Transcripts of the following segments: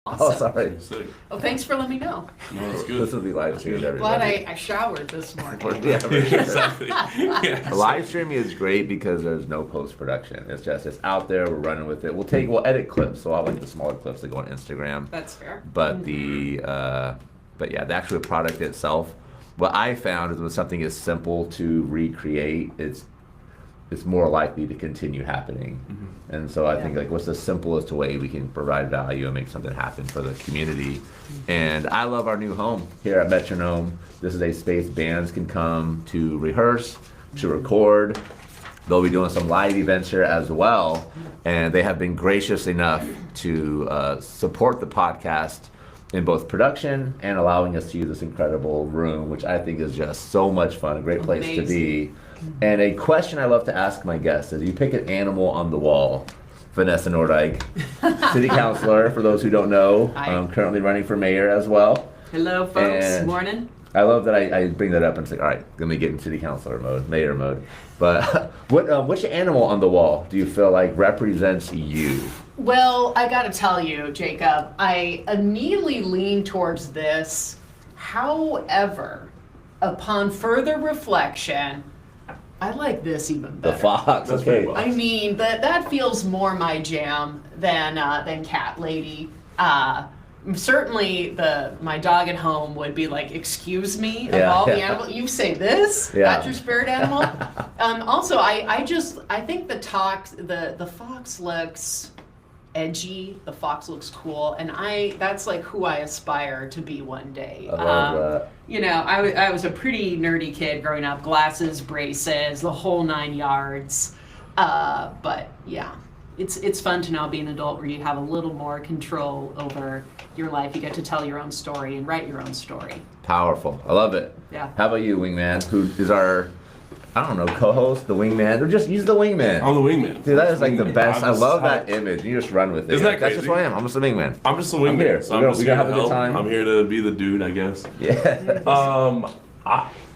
Awesome. Oh, sorry. Sick. Oh, thanks for letting me know. No, it's good. This will be live streamed, Glad everybody. I showered this morning. Yeah, for sure. Exactly. Yeah. Live streaming is great because there's no post-production. It's out there, we're running with it. We'll edit clips, so I like the smaller clips that go on Instagram. That's fair. But but yeah, the actual product itself, what I found is when something is simple to recreate, it's more likely to continue happening. Mm-hmm. And so I think, like, what's the simplest way we can provide value and make something happen for the community? And I love our new home here at Metronome. This is a space bands can come to rehearse, to record. They'll be doing some live events here as well. And they have been gracious enough to support the podcast in both production and allowing us to use this incredible room, which I think is just so much fun, a great place to be. And a question I love to ask my guests is, you pick an animal on the wall. Vanessa Nordyke, city councilor, for those who don't know, Hi. currently running for mayor as well. Hello, folks. And Morning. I love that I bring that up and say, all right, let me get in city councilor mode, mayor mode. But which animal on the wall do you feel like represents you? Well, I got to tell you, Jacob, I immediately lean towards this. However, upon further reflection, I like this even better. The fox. That's Okay. pretty well. I mean, that feels more my jam than Cat Lady. Certainly, my dog at home would be like, "Excuse me, of Yeah, all the yeah. animals, you say this? Yeah. That's your spirit animal." Also, I think the fox looks edgy. The fox looks cool, and that's like who I aspire to be one day. I love that. You know, I was a pretty nerdy kid growing up, glasses, braces, the whole 9 yards. But yeah, it's fun to now be an adult where you have a little more control over your life. You get to tell your own story and write your own story. Powerful. I love it. Yeah. How about you, Wingman, who is our, I don't know, co-host, the Wingman? Or just use the Wingman. I'm the wingman. Dude, that is like the best. I love that I'm image. You just run with it. Isn't that That's just crazy? what I am. I'm just a wingman. just the wingman. here. So We're I'm just gonna here have to a good help. time. I'm here to be the dude, I guess. Yeah.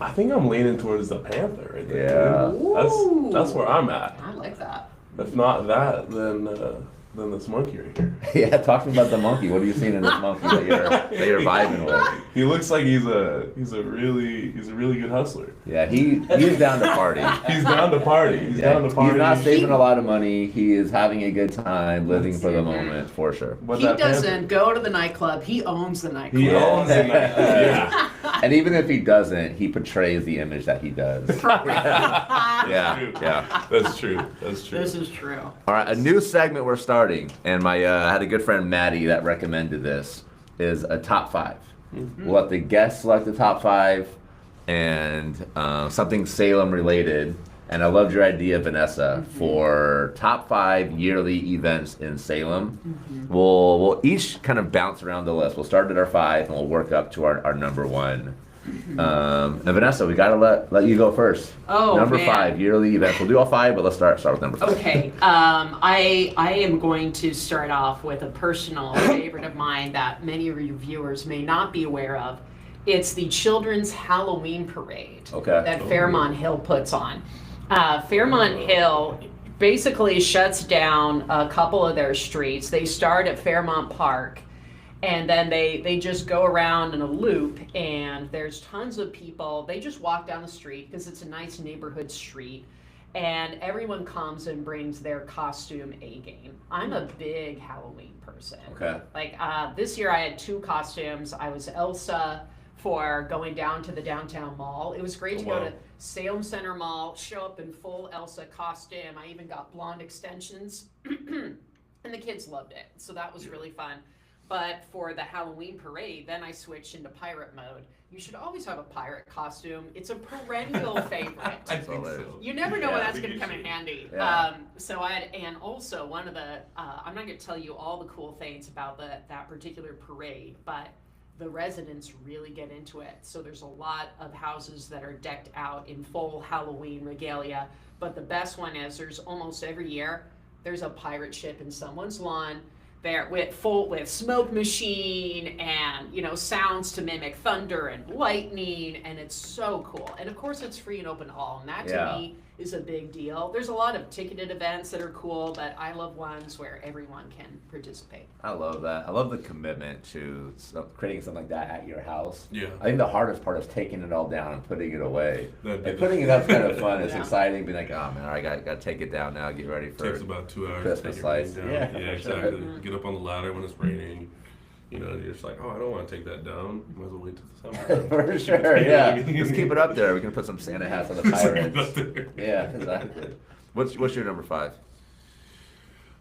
I think I'm leaning towards the panther right there. Yeah. Ooh. That's where I'm at. I like that. If not that, then this monkey right here. Yeah. Talk to me about the monkey. What are you seeing in this monkey that you're vibing with? He looks like he's a really good hustler. Yeah. He's down to party. He's down to party. He's Yeah, down to party. He's not saving a lot of money. He is having a good time, living for the moment, for sure. But He that panther- doesn't go to the nightclub. He owns the nightclub. He owns it. Yeah. And even if he doesn't, he portrays the image that he does. Yeah. True. Yeah. That's true. That's true. This is true. All right, a new segment we're starting, and I had a good friend Maddie that recommended this, is a top 5. We'll let the guests select the top 5 and something Salem related. And I loved your idea, Vanessa, for top 5 yearly events in Salem. We'll each kind of bounce around the list. We'll start at our 5 and we'll work up to our number 1. And Vanessa, we gotta let you go first. Oh, number man. 5 yearly events. We'll do all 5, but let's start with number 5. Okay, I am going to start off with a personal favorite of mine that many of your viewers may not be aware of. It's the Children's Halloween Parade Okay. that Fairmont Hill puts on. Fairmont Hill basically shuts down a couple of their streets. They start at Fairmont Park, and then they just go around in a loop, and there's tons of people. They just walk down the street because it's a nice neighborhood street, and everyone comes and brings their costume A game. I'm a big Halloween person. Okay. Like this year I had 2 costumes. I was Elsa for going down to the downtown mall. It was great to go Wow. to Salem Center Mall, show up in full Elsa costume. I even got blonde extensions, and the kids loved it. So that was really fun. But for the Halloween parade, then I switched into pirate mode. You should always have a pirate costume. It's a perennial favorite. I think so. You never know Yeah, when I that's think going to you come in should. handy. Yeah. And also one of the, I'm not going to tell you all the cool things about that particular parade, but the residents really get into it. So there's a lot of houses that are decked out in full Halloween regalia. But the best one is there's almost every year, there's a pirate ship in someone's lawn there with smoke machine and sounds to mimic thunder and lightning, and it's so cool. And of course it's free and open to all, and that to Yeah. me is a big deal. There's a lot of ticketed events that are cool, but I love ones where everyone can participate. I love that. I love the commitment to creating something like that at your house. Yeah. I think the hardest part is taking it all down and putting it away. That'd Like be- putting it up's kind of fun. It's Yeah. exciting. Being like, oh man, all right, got to take it down now. Get ready for Takes about 2 hours Christmas to take everything lights. down. Yeah, Yeah, for sure. exactly. Get up on the ladder when it's raining. You know, you're just like, oh, I don't want to take that down. Might as well wait till the summer. for sure. Yeah, just keep it up there. We can put some Santa hats on the Just keep it pirates. up there. Yeah, exactly. What's your number 5?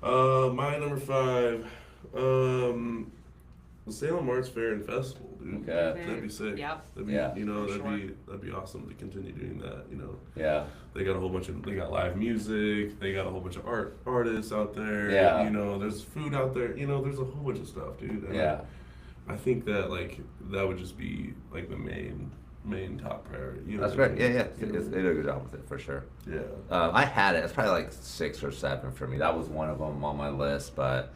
My number 5, the Salem Arts Fair and Festival, dude. Okay. That'd be sick. Yep. That'd be, Yeah. you know, For that'd be awesome to continue doing that. You know, Yeah. they got a whole bunch of, they got live music. They got a whole bunch of artists out there. Yeah. You know, there's food out there. You know, there's a whole bunch of stuff, dude. And Yeah. I think that like that would just be like the main top priority. You know That's what I great. mean? Yeah, yeah. They did a good job with it for sure. Yeah. I had it. It's probably like 6 or 7 for me. That was one of them on my list. But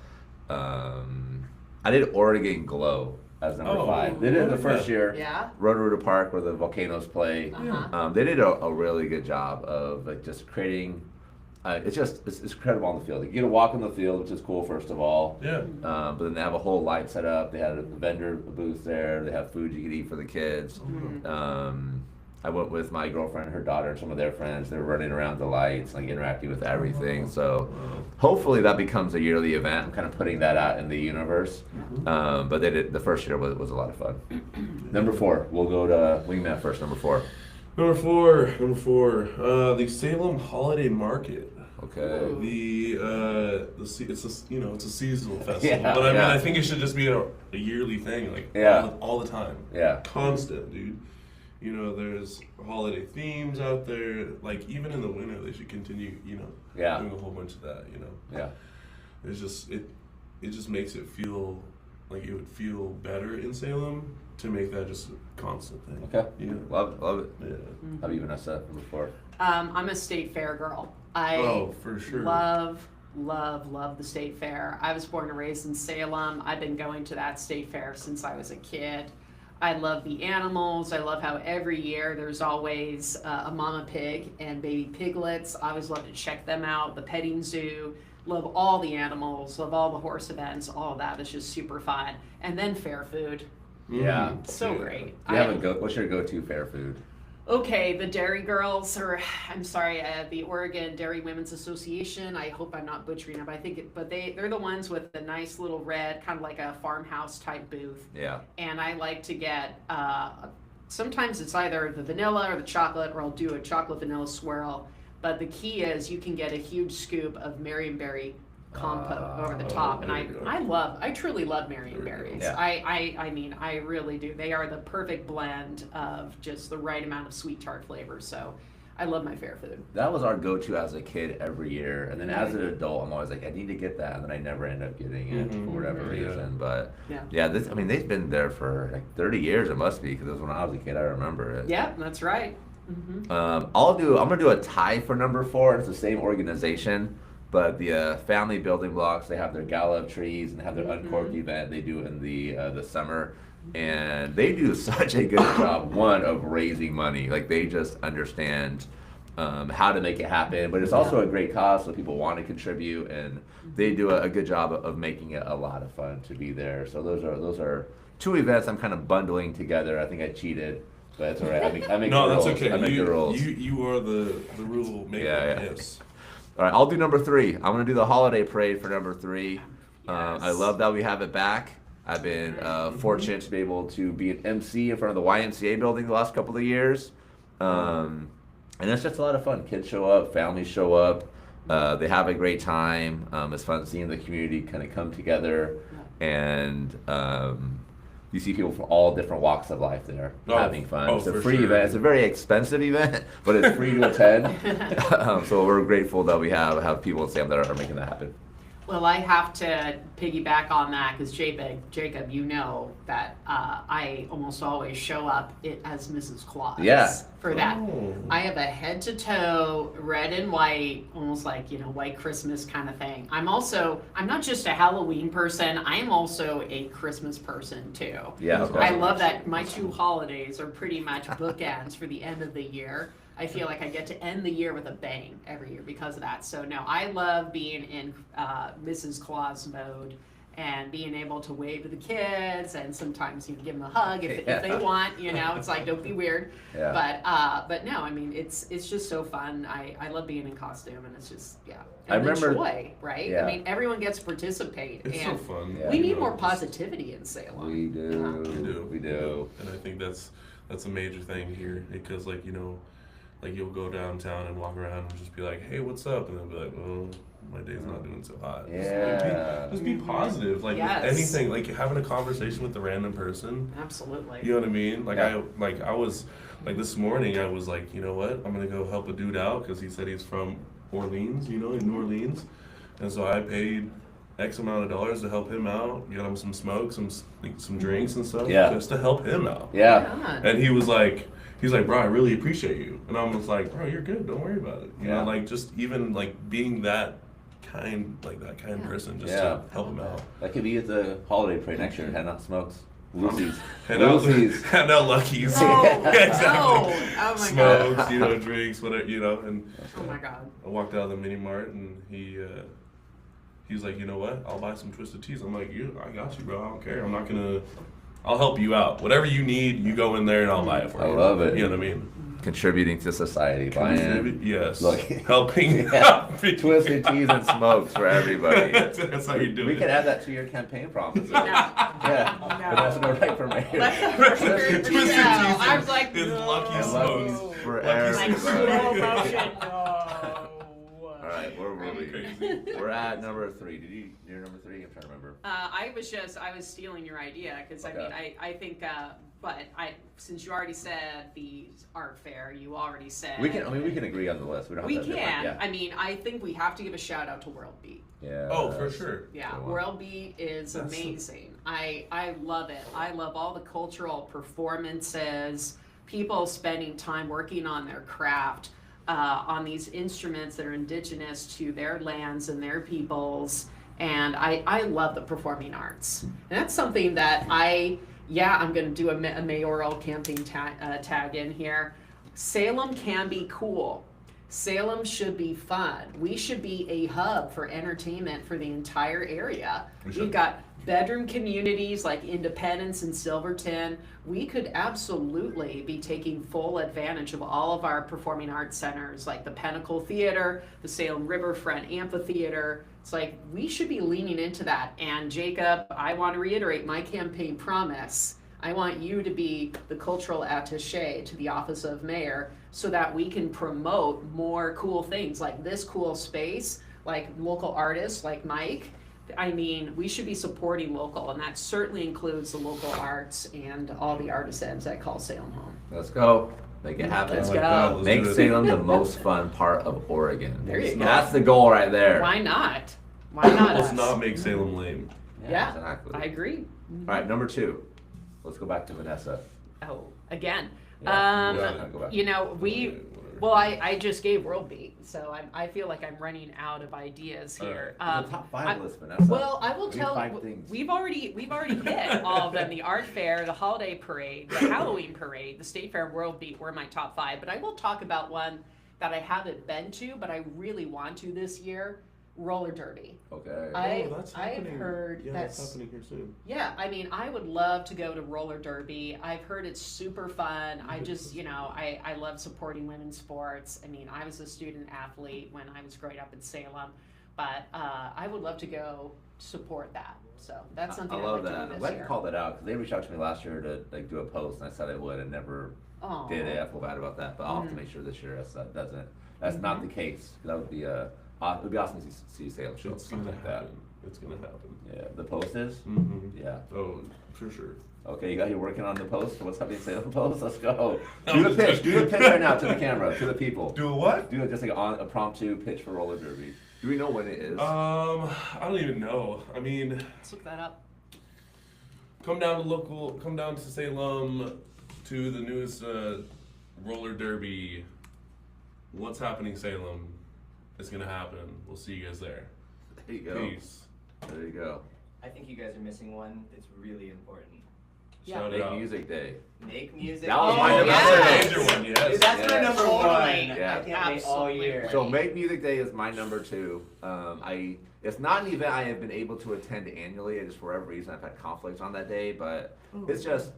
I did Oregon Glow as number Oh, 5. They did it the first yeah. year. Yeah. Roto-Rooter Park, where the volcanoes play. Uh-huh. They did a really good job of like just creating. It's incredible on the field. You get to walk on the field, which is cool. First of all. Yeah. But then they have a whole light set up. They had a vendor booth there. They have food you could eat for the kids. I went with my girlfriend and her daughter and some of their friends. They were running around the lights, like interacting with everything. So hopefully that becomes a yearly event. I'm kind of putting that out in the universe. But they did, the first year was a lot of fun. Number 4. We'll go to Wingman first. Number 4. Number four, the Salem Holiday Market. Okay. It's a seasonal festival, Yeah, but I mean, yeah. I think it should just be a yearly thing, like Yeah. all the time, Yeah. constant, dude. You know, there's holiday themes out there. Like even in the winter, they should continue. You know, Yeah. doing a whole bunch of that. You know, Yeah. it's just it just makes it feel like it would feel better in Salem to make that just a constant thing. Okay. You know? Love it. Yeah. How about you, Vanessa? Number 4. I'm a state fair girl. I Oh, for sure. love the state fair. I was born and raised in Salem. I've been going to that state fair since I was a kid. I love the animals. I love how every year there's always a mama pig and baby piglets. I always love to check them out. The petting zoo. Love all the animals. Love all the horse events. All of that is just super fun. And then fair food. Yeah. So Yeah. great. Do you have what's your go-to fair food? Okay, the Dairy Girls, or I'm sorry, the Oregon Dairy Women's Association. I hope I'm not butchering them. But they're the ones with the nice little red, kind of like a farmhouse type booth. Yeah. And I like to get. Sometimes it's either the vanilla or the chocolate, or I'll do a chocolate vanilla swirl. But the key is you can get a huge scoop of Marionberry compote over the top, and there you go. I truly love Marionberries. Yeah. I mean, I really do. They are the perfect blend of just the right amount of sweet tart flavor. So I love my fair food. That was our go-to as a kid every year, and then as an adult, I'm always like, I need to get that, and then I never end up getting it for whatever Yeah. reason. But Yeah. they've been there for like 30 years. It must be because it was when I was a kid. I remember it. Yeah, that's right. I'm gonna do a tie for number 4. It's the same organization, but the family building blocks. They have their gala trees and have their uncorked event. They do it in the summer, and they do such a good job. One of raising money. Like they just understand how to make it happen. But it's also a great cause, so people want to contribute, and they do a good job of making it a lot of fun to be there. So those are 2 events I'm kind of bundling together. I think I cheated. But that's all right. I make No, the that's rules. okay. I make the rules. You are the rule maker. Yeah. Yes. All right, I'll do number 3. I'm gonna do the holiday parade for number 3. I Yes. love that we have it back. I've been fortunate to be able to be an MC in front of the YMCA building the last couple of years, and it's just a lot of fun. Kids show up, families show up, they have a great time. It's fun seeing the community kind of come together, and you see people from all different walks of life there having fun. It's a for free sure. event. It's a very expensive event, but it's free to attend. So we're grateful that we have people in Salem that are making that happen. Well, I have to piggyback on that because Jacob, you know that I almost always show up as Mrs. Claus. Yeah. For that, Oh. I have a head to toe red and white, almost like white Christmas kind of thing. I'm not just a Halloween person. I'm also a Christmas person too. Yeah, okay. I love that my 2 holidays are pretty much bookends for the end of the year. I feel like I get to end the year with a bang every year because of that. So no, I love being in Mrs. Claus mode and being able to wave to the kids and sometimes you give them a hug if they want, you know, it's like, don't be weird. Yeah. But no, I mean, it's just so fun. I love being in costume and it's just, yeah. I And the remember- joy, right? Yeah. I mean, everyone gets to participate. It's and so fun. Yeah. we you need know, more just- positivity in Salem. We do. We do. And I think that's a major thing here because, like, you know, like you'll go downtown and walk around and just be like, hey, what's up? And they'll be like, well, my day's not doing so hot. Yeah. Just be positive. Like, Yes. with anything, like having a conversation with a random person. Absolutely. You know what I mean? Like, Yeah. I was, like this morning, I was like, you know what? I'm going to go help a dude out because he said he's from Orleans, you know, in New Orleans. And so I paid X amount of dollars to help him out, get him some smoke, some drinks and stuff, Yeah. just to help him out. Yeah. Yeah. And he's like, bro, I really appreciate you. And I was like, bro, you're good. Don't worry about it. You Yeah. know, like just even like being that kind person, just Yeah. to help him out. That could be at the holiday parade next year. Hand out smokes. Lucy's. Hand out, Lucy's. hand out Luckies. No, Exactly. no. Oh my Smokes, God. you know, drinks, whatever, you know. And Oh my God. I walked out of the mini mart and he was like, you know what? I'll buy some Twisted Teas. I'm like, I got you, bro. I don't care. I'll help you out. Whatever you need, you go in there and I'll buy it for you. I love it. You know what I mean? Contributing to society. Buying Yes. Look. Helping. Yeah. Twisted teas and smokes for everybody. That's how you do We it. can add that to your campaign promises. No. Yeah. No. Vanessa Nordyke for mayor. Twisted No, Teas I was like, is no. Lucky And Smokes. Lucky's for Lucky everybody. Slow Smokes. motion, no. All right, where were we? Crazy. We're at number 3. Did you do number 3? I'm trying to remember. I was stealing your idea because I Okay. mean I think since you already said the art fair, you already said We can agree on the list. We don't have we to have different- can. I mean, I think we have to give a shout out to World Beat. Yeah. Oh, for sure. Yeah, Good one. World Beat is That's amazing. I love it. I love all the cultural performances, people spending time working on their craft, on these instruments that are indigenous to their lands and their peoples. And I love the performing arts. And that's something that I'm going to do a mayoral campaign tag in here. Salem can be cool. Salem should be fun. We should be a hub for entertainment for the entire area. We should. We've got bedroom communities like Independence and Silverton. We could absolutely be taking full advantage of all of our performing arts centers like the Pinnacle Theater, the Salem Riverfront Amphitheater. It's like we should be leaning into that. And Jacob, I want to reiterate my campaign promise. I want you to be the cultural attaché to the office of mayor so that we can promote more cool things like this cool space, like local artists like Mike. I mean, we should be supporting local, and that certainly includes the local arts and all the artisans that call Salem home. Let's go. Make it happen. Let's I like go. that. Let's Make do it. Salem the most fun part of Oregon. There you go. That's the goal right there. Why not? Why not? Let's us? not make Salem lame. Yeah, exactly. I agree. All right, number 2. Let's go back to Vanessa. Oh, again. Yeah, yeah, go back. You know, Whatever. well, I just gave World Beat, so I feel like I'm running out of ideas here. The top 5 I- list, Vanessa. Well, I will Give me tell. 5 things. We've already hit all of them: the art fair, the holiday parade, the Halloween parade, the State Fair, and World Beat were my top 5. But I will talk about one that I haven't been to, but I really want to this year: roller derby. Okay. That's I've happening. heard Yeah, that's- that's happening here soon. Yeah, I mean, I would love to go to roller derby. I've heard it's super fun. I just, I love supporting women's sports. I mean, I was a student athlete when I was growing up in Salem, but I would love to go support that. So that's something I I'd love like that. to I'm do glad this you year. called that out because they reached out to me last year to do a post, and I said I would, and never Aw. did it. I feel bad about that, but I'll have to make sure this year that's not the case. That would be it would be awesome to see Salem show It's gonna something like that. happen. It's gonna happen. Yeah, the post is. Mm-hmm. Yeah. Oh, for sure. Okay, you're working on the post. What's happening? Salem post. Let's go. No, Do the I'm pitch. just Do the pitch right now to the camera, to the people. Do a what? Do it just like on a promptu pitch for roller derby. Do we know when it is? I don't even know. I mean, Let's look that up. come down to Salem to the newest roller derby. What's happening, Salem? It's gonna happen. We'll see you guys there. There you go. Peace. There you go. I think you guys are missing one that's really important. Shout Make out. Music Day. Make music. That was Oh, my number yes. two. Major one, yes. Dude, that's my Yes. number Totally. one. Yeah. I can't wait all year. So Make Music Day is my number two. It's not an event I have been able to attend annually. Just for whatever reason, I've had conflicts on that day, but it's just,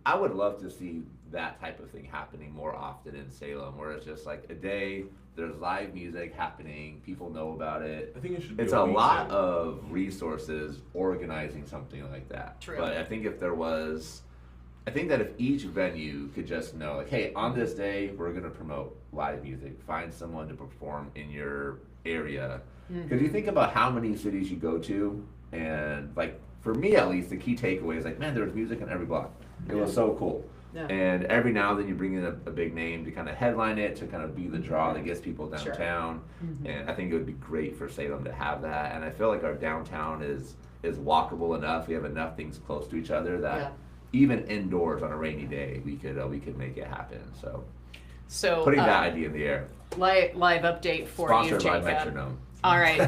I would love to see that type of thing happening more often in Salem, where it's just like a day, there's live music happening, people know about it. I think it should be It's a a weekday. lot of resources organizing something like that. True. But I think I think that if each venue could just know, like, hey, on this day, we're going to promote live music. Find someone to perform in your area. Because you think about how many cities you go to, and, like, for me at least, the key takeaway is, like, man, there's music on every block. It was so cool. Yeah. And every now and then you bring in a big name to kind of headline it, to kind of be the draw that gets people Sure. downtown. And I think it would be great for Salem to have that. And I feel like our downtown is walkable enough. We have enough things close to each other that Yeah. even indoors on a rainy day, we could make it happen. So So putting that idea in the air. live update for Sponsored you, by Jacob. Metronome. All right,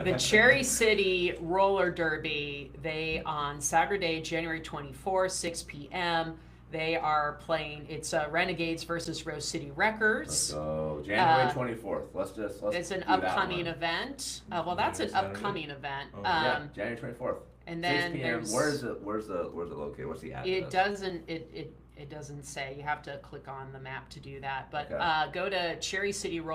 the Cherry City Roller Derby, they on Saturday, January 24th, 6 p.m. They are playing, it's Renegades versus Rose City Wreckers. So January 24th. Let's It's an do that upcoming one. event. Well, that's an Saturday? upcoming event. Oh, Yeah, January 24th. And 6 then p.m. there's Where's it located? What's the address? it doesn't say. You have to click on the map to do that. But Okay. go to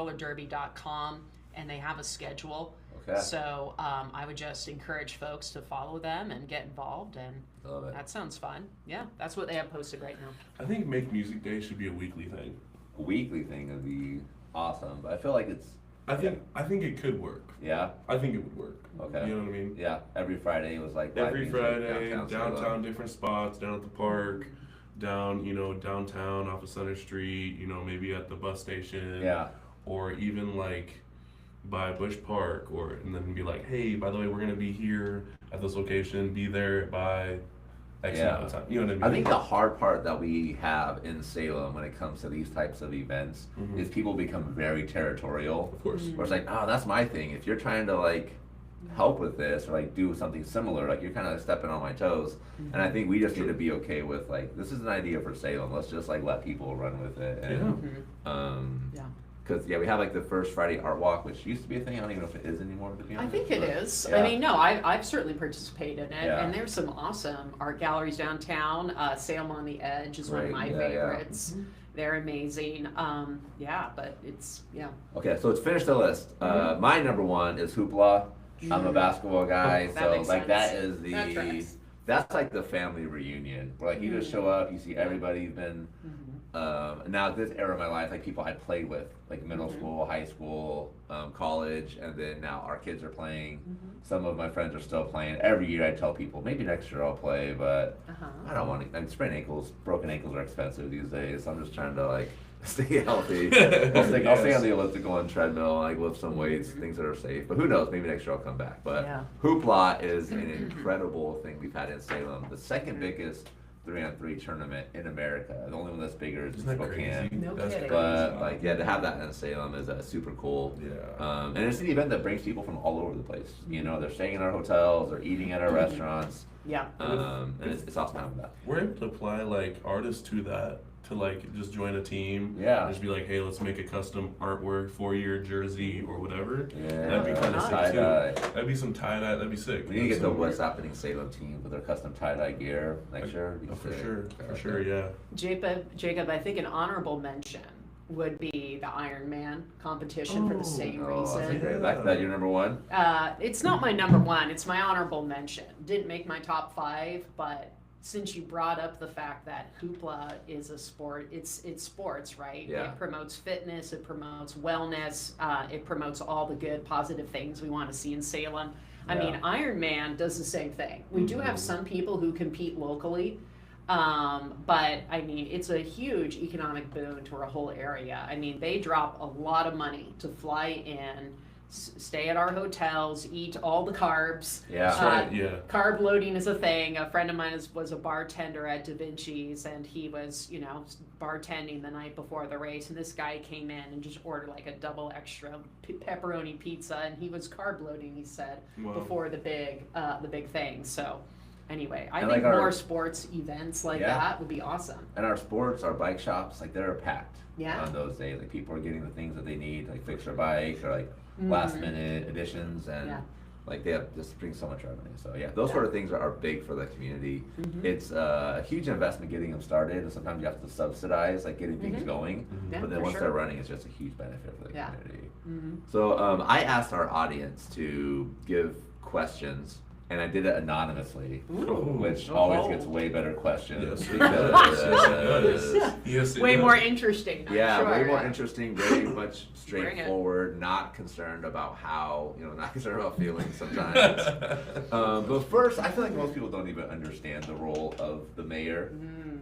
cherrycityrollerderby.com and they have a schedule. Okay. So I would just encourage folks to follow them and get involved, and Love it. that sounds fun. Yeah, that's what they have posted right now. I think Make Music Day should be a weekly thing. A weekly thing would be awesome, but I feel like it's I think it could work. yeah. I think it would work. Okay. You know what I mean? Yeah, every Friday was like live Every music, Friday, Salem. downtown, different spots, down at the park, down, downtown off of Center Street, maybe at the bus station. Yeah. Or even like by Bush Park, and then be like, hey, by the way, we're gonna be here at this location, be there by X amount of time. You know what I mean? I think the hard part that we have in Salem when it comes to these types of events is people become very territorial. Of course. Where it's like, oh, that's my thing. If you're trying to like help with this or like do something similar, like you're kind of stepping on my toes. And I think we just need to be okay with like, this is an idea for Salem. Let's just like let people run with it. And, Yeah. Because we have like the first Friday art walk, which used to be a thing. I don't even know if it is anymore, to be I honest. think it but- is. Yeah. I mean, no, I've certainly participated in it, Yeah. and there's some awesome art galleries downtown. Salem on the Edge is one of Right, my yeah, yeah. favorites. They're amazing. Yeah, but it's Okay, so let's finish the list. My number one is Hoopla. I'm a basketball guy, That so makes like that sense. is That tracks. that's like the family reunion where like you just show up, you see everybody's been. Now this era of my life, like people I played with, like middle school, high school, college, and then now our kids are playing. Some of my friends are still playing. Every year I tell people maybe next year I'll play, but I don't want to. Sprained ankles, broken ankles are expensive these days. So I'm just trying to like stay healthy. I'll stay on the elliptical and treadmill, like lift some weights, things that are safe. But who knows? Maybe next year I'll come back. But Yeah. Hoopla is an incredible thing we've had in Salem. The second biggest 3-on-3 tournament in America. The only one that's bigger is in Isn't that Spokane. crazy? No That's kidding. crazy. But like, yeah, to have that in Salem is super cool. Yeah. And it's an event that brings people from all over the place. You know, they're staying in our hotels, they're eating at our restaurants, yeah. and it's awesome having that. We're able to apply like artists to that, to like just join a team. Yeah. And just be like, hey, let's make a custom artwork for your jersey or whatever. Yeah, That'd be kind of sick tie-dye. too. That'd be some tie-dye. That'd be sick. We need to get the So- What's Happening Salem team with their custom tie-dye gear next year. Oh, for sure, yeah. Jacob, I think an honorable mention would be the Iron Man competition for the same Oh, that's reason. great. That's your number one? It's not my number one. It's my honorable mention. Didn't make my top 5, but since you brought up the fact that hoopla is a sport, it's sports, right? Yeah. It promotes fitness, it promotes wellness, it promotes all the good, positive things we want to see in Salem. I mean, Iron Man does the same thing. We do have some people who compete locally, but I mean, it's a huge economic boon to our whole area. I mean, they drop a lot of money to fly in, stay at our hotels, eat all the carbs. Yeah. That's right, yeah. Carb loading is a thing. A friend of mine was a bartender at Da Vinci's, and he was, bartending the night before the race. And this guy came in and just ordered like a double extra pepperoni pizza, and he was carb loading. He said Wow. before the big thing. So, anyway, I And think like our- more sports events like Yeah. that would be awesome. And our sports, our bike shops, like they're packed Yeah. on those days. Like people are getting the things that they need, like fix their bike or like last minute additions, and Yeah. like they have just brings so much revenue. So yeah, those Yeah. sort of things are big for the community. It's a huge investment getting them started, and sometimes you have to subsidize like getting things going. Yeah, But then for once sure. they're running, it's just a huge benefit for the Yeah. community. So I asked our audience to give questions, and I did it anonymously, which always gets way better questions. Yes, it does. Yes, it does. Yes, it Way does. more interesting. I'm Yeah, sure. way more interesting, very much Bring it. straightforward, not concerned about not concerned about feelings sometimes. But first, I feel like most people don't even understand the role of the mayor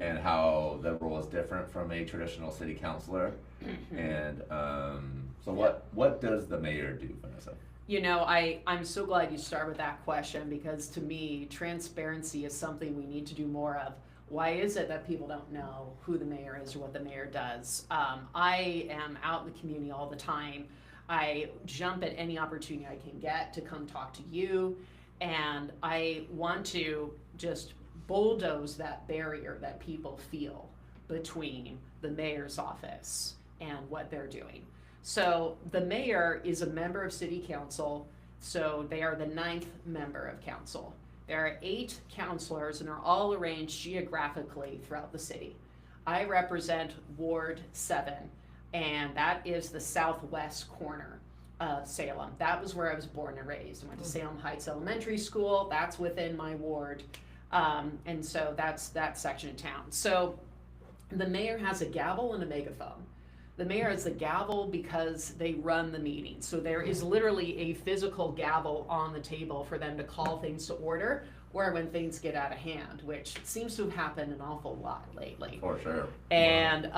and how the role is different from a traditional city councilor. And so what does the mayor do, Vanessa? You know, I'm so glad you start with that question, because to me, transparency is something we need to do more of. Why is it that people don't know who the mayor is or what the mayor does? I am out in the community all the time. I jump at any opportunity I can get to come talk to you, and I want to just bulldoze that barrier that people feel between the mayor's office and what they're doing. So the mayor is a member of city council, so they are the 9th member of council. There are 8 councilors, and they're all arranged geographically throughout the city. I represent Ward 7, and that is the southwest corner of Salem. That was where I was born and raised. I went to Salem Heights Elementary School. That's within my ward. And so that's that section of town. So the mayor has a gavel and a megaphone. The mayor has the gavel because they run the meeting. So there is literally a physical gavel on the table for them to call things to order, or when things get out of hand, which seems to have happened an awful lot lately. For sure. And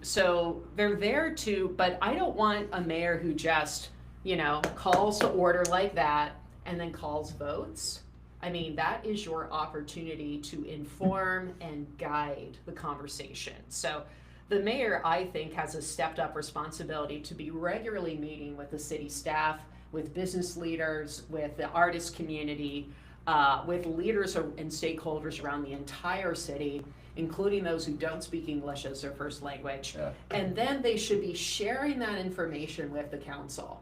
so they're there to, but I don't want a mayor who just, calls to order like that and then calls votes. I mean, that is your opportunity to inform and guide the conversation. So the mayor, I think, has a stepped up responsibility to be regularly meeting with the city staff, with business leaders, with the artist community, with leaders and stakeholders around the entire city, including those who don't speak English as their first language. Yeah. And then they should be sharing that information with the council.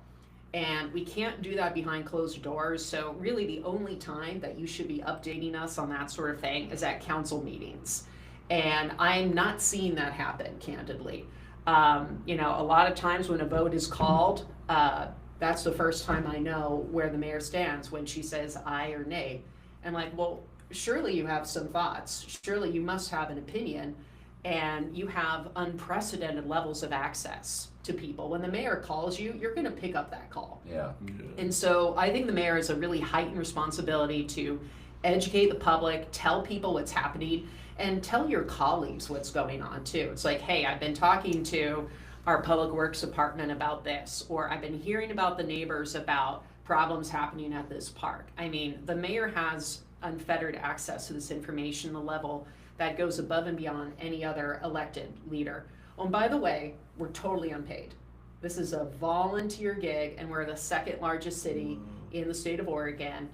And we can't do that behind closed doors. So really the only time that you should be updating us on that sort of thing is at council meetings. And I'm not seeing that happen, candidly. A lot of times when a vote is called, that's the first time I know where the mayor stands, when she says aye or nay. And like, well, surely you have some thoughts. Surely you must have an opinion. And you have unprecedented levels of access to people. When the mayor calls you, you're going to pick up that call. Yeah. And so I think the mayor has a really heightened responsibility to educate the public, tell people what's happening, and tell your colleagues what's going on too. It's like, hey, I've been talking to our public works department about this, or I've been hearing about the neighbors about problems happening at this park. I mean, the mayor has unfettered access to this information, the level that goes above and beyond any other elected leader. Oh, and by the way, we're totally unpaid. This is a volunteer gig, and we're the 2nd largest city in the state of Oregon.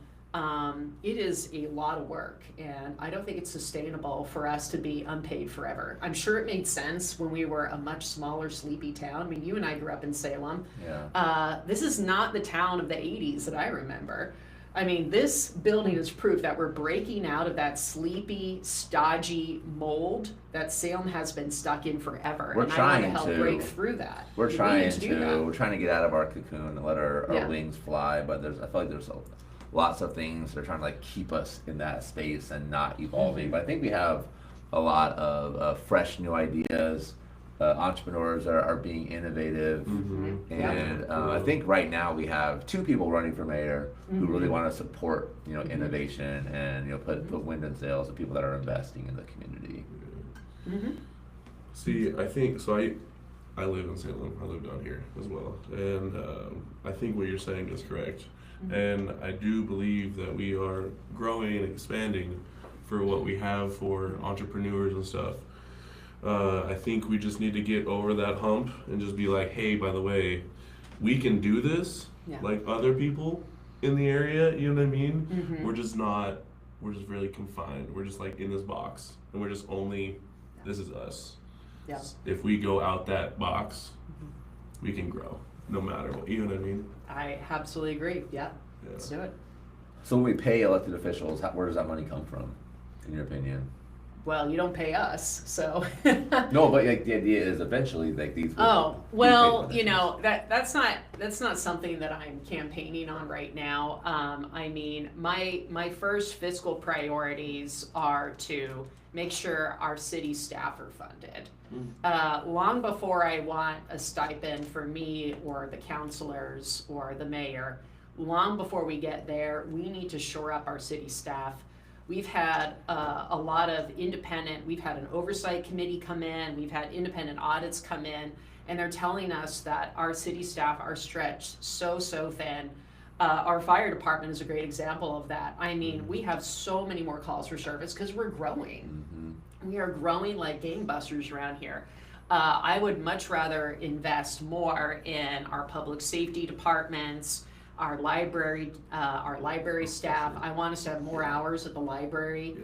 It is a lot of work, and I don't think it's sustainable for us to be unpaid forever. I'm sure it made sense when we were a much smaller, sleepy town. I mean, you and I grew up in Salem. Yeah. This is not the town of the 80s that I remember. I mean, this building is proof that we're breaking out of that sleepy, stodgy mold that Salem has been stuck in forever. We're and I trying want to help to. break through that. We're We trying need to do that. we're trying to get out of our cocoon and let our Yeah. wings fly, but I feel like there's lots of things that are trying to like keep us in that space and not evolving. But I think we have a lot of fresh new ideas. Entrepreneurs are being innovative, and I think right now we have 2 people running for mayor who really want to support innovation and put wind in sails of people that are investing in the community. See, I think so. I live in Salem. I live down here as well, and I think what you're saying is correct. And I do believe that we are growing and expanding for what we have for entrepreneurs and stuff. I think we just need to get over that hump and just be like, hey, by the way, we can do this Yeah. like other people in the area, you know what I mean? We're just not we're just really confined. We're just like in this box, and we're just only, this is us. Yeah. If we go out that box, we can grow, no matter what. You know what I mean? I absolutely agree. Yeah. Yeah. Let's do it. So when we pay elected officials, where does that money come from, in your opinion? Well, you don't pay us, so. No, but like the idea is eventually like these. Oh, well, you know, that's not something that I'm campaigning on right now. I mean, my first fiscal priorities are to make sure our city staff are funded. Long before I want a stipend for me or the counselors or the mayor, long before we get there, we need to shore up our city staff. We've had a lot of we've had an oversight committee come in, we've had independent audits come in, and they're telling us that our city staff are stretched so thin. Our fire department is a great example of that. I mean, we have so many more calls for service because we're growing. We are growing like gangbusters around here. I would much rather invest more in our public safety departments, our library staff. I want us to have more hours at the library.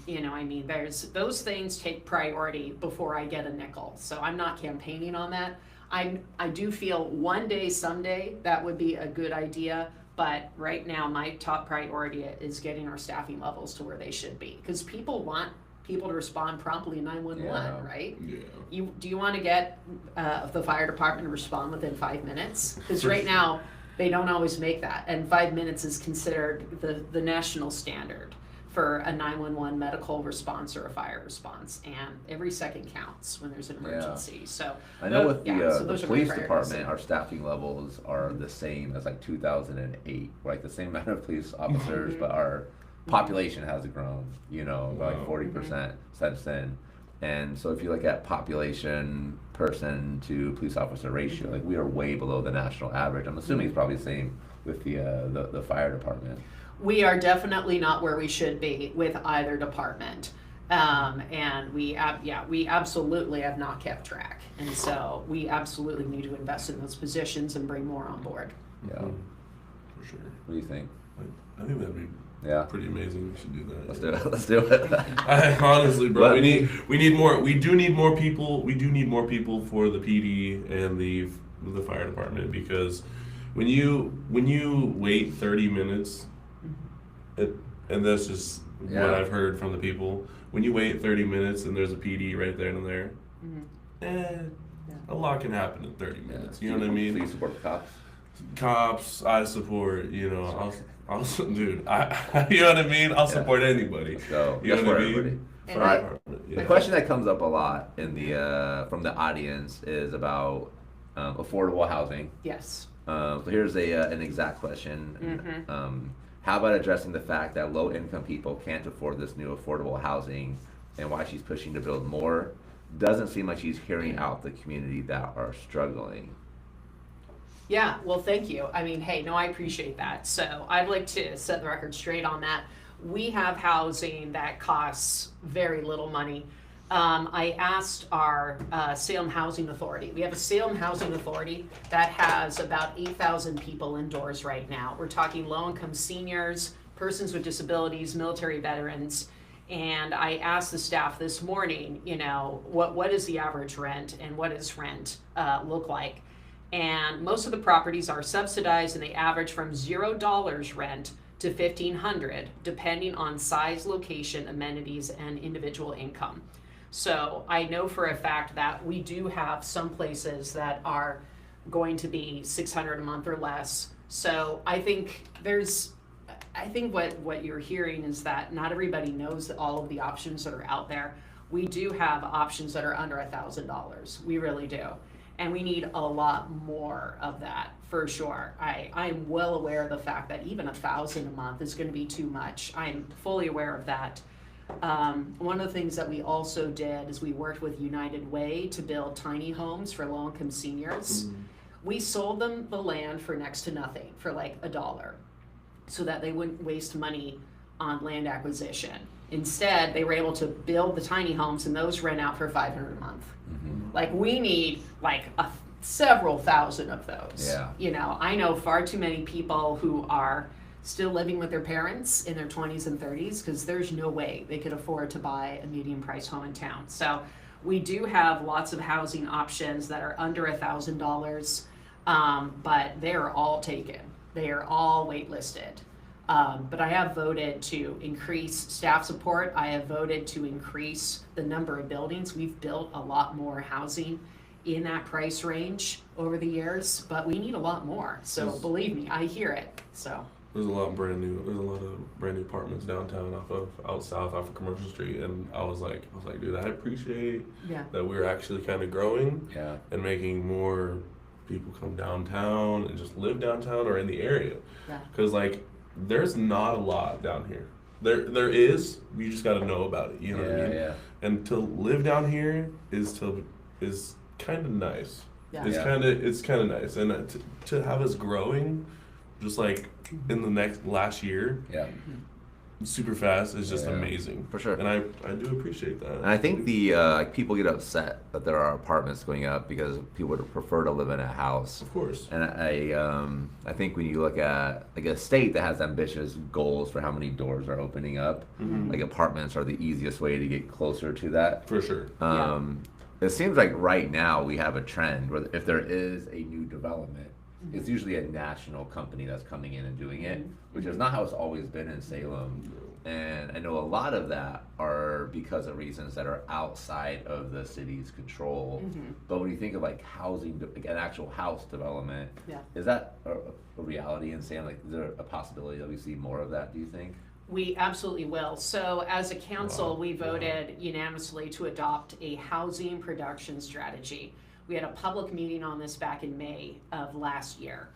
You know, I mean, those things take priority before I get a nickel. So I'm not campaigning on that. I do feel one day, someday, that would be a good idea. But right now, my top priority is getting our staffing levels to where they should be. Because people want people to respond promptly in 911, right? Yeah. Do you want to get the fire department to respond within 5 minutes? Because right now, they don't always make that, and 5 minutes is considered the national standard for a 911 medical response or a fire response, and every second counts when there's an emergency. So I know with so the those are my police priorities. department, our staffing levels are the same as like 2008, like the same amount of police officers, but our population has grown, you know, by like 40% since then. And so if you look at population person to police officer ratio, like we are way below the national average. I'm assuming it's probably the same with the fire department. We are definitely not where we should be with either department. And we absolutely have not kept track. And so we absolutely need to invest in those positions and bring more on board. Yeah. For sure. What do you think? I think that'd be pretty amazing. We should do that. Let's do it. Let's do it. Honestly, bro, we need more. We do need more people. We do need more people for the PD and the fire department, because when you wait 30 minutes, and that's just what I've heard from the people. When you wait 30 minutes and there's a PD right there and there, a lot can happen in 30 minutes. You know what I mean? Do you support the cops? Cops, I support. You know, dude, you know what I mean? I'll support anybody. So you know what I mean? everybody. And All right. The question that comes up a lot in the from the audience is about affordable housing. Yes. So here's an exact question. How about addressing the fact that low-income people can't afford this new affordable housing, and why she's pushing to build more? Doesn't seem like she's hearing out the community that are struggling. Yeah, well, thank you. I mean, hey, no, I appreciate that. So I'd like to set the record straight on that. We have housing that costs very little money. I asked our Salem Housing Authority. We have a Salem Housing Authority that has about 8,000 people indoors right now. We're talking low-income seniors, persons with disabilities, military veterans. And I asked the staff this morning, you know, what is the average rent and what does rent look like? And most of the properties are subsidized, and they average from $0 rent to $1,500, depending on size, location, amenities, and individual income. So I know for a fact that we do have some places that are going to be $600 a month or less. So I think what you're hearing is that not everybody knows all of the options that are out there. We do have options that are under $1,000. We really do. And we need a lot more of that, for sure. I'm well aware of the fact that even $1,000 a month is going to be too much. I'm fully aware of that. One of the things that we also did is we worked with United Way to build tiny homes for low-income seniors. We sold them the land for next to nothing, for like $1, so that they wouldn't waste money on land acquisition. Instead, they were able to build the tiny homes, and those rent out for $500 a month. Like, we need like several thousand of those. Yeah. You know, I know far too many people who are still living with their parents in their 20s and 30s because there's no way they could afford to buy a medium price home in town. So we do have lots of housing options that are under $1,000, but they are all taken. They are all waitlisted. But I have voted to increase staff support. I have voted to increase the number of buildings. We've built a lot more housing in that price range over the years, but we need a lot more. So believe me, I hear it. So There's a lot of brand new apartments downtown out south off of Commercial Street, and I was like, dude, I appreciate yeah, that we're actually kind of growing Yeah. and making more people come downtown and just live downtown or in the area. yeah, Because like, there's not a lot down here. There is. You just got to know about it. You know what I mean? Yeah. And to live down here is kind of nice. yeah. It's Yeah. kind of nice, and to have us growing, just like in the last year, Yeah. super fast is just Yeah. amazing. For sure. And I do appreciate that. And I think the like people get upset that there are apartments going up because people would prefer to live in a house. Of course. And I think when you look at like a state that has ambitious goals for how many doors are opening up, like apartments are the easiest way to get closer to that. For sure. It seems like right now we have a trend where if there is a new development, it's usually a national company that's coming in and doing it, which is not how it's always been in Salem. And I know a lot of that are because of reasons that are outside of the city's control. But when you think of like housing, like an actual house development, Yeah. is that a reality in Salem? Like, is there a possibility that we see more of that, do you think? We absolutely will. So as a council, we voted unanimously to adopt a housing production strategy. We had a public meeting on this back in May of last year.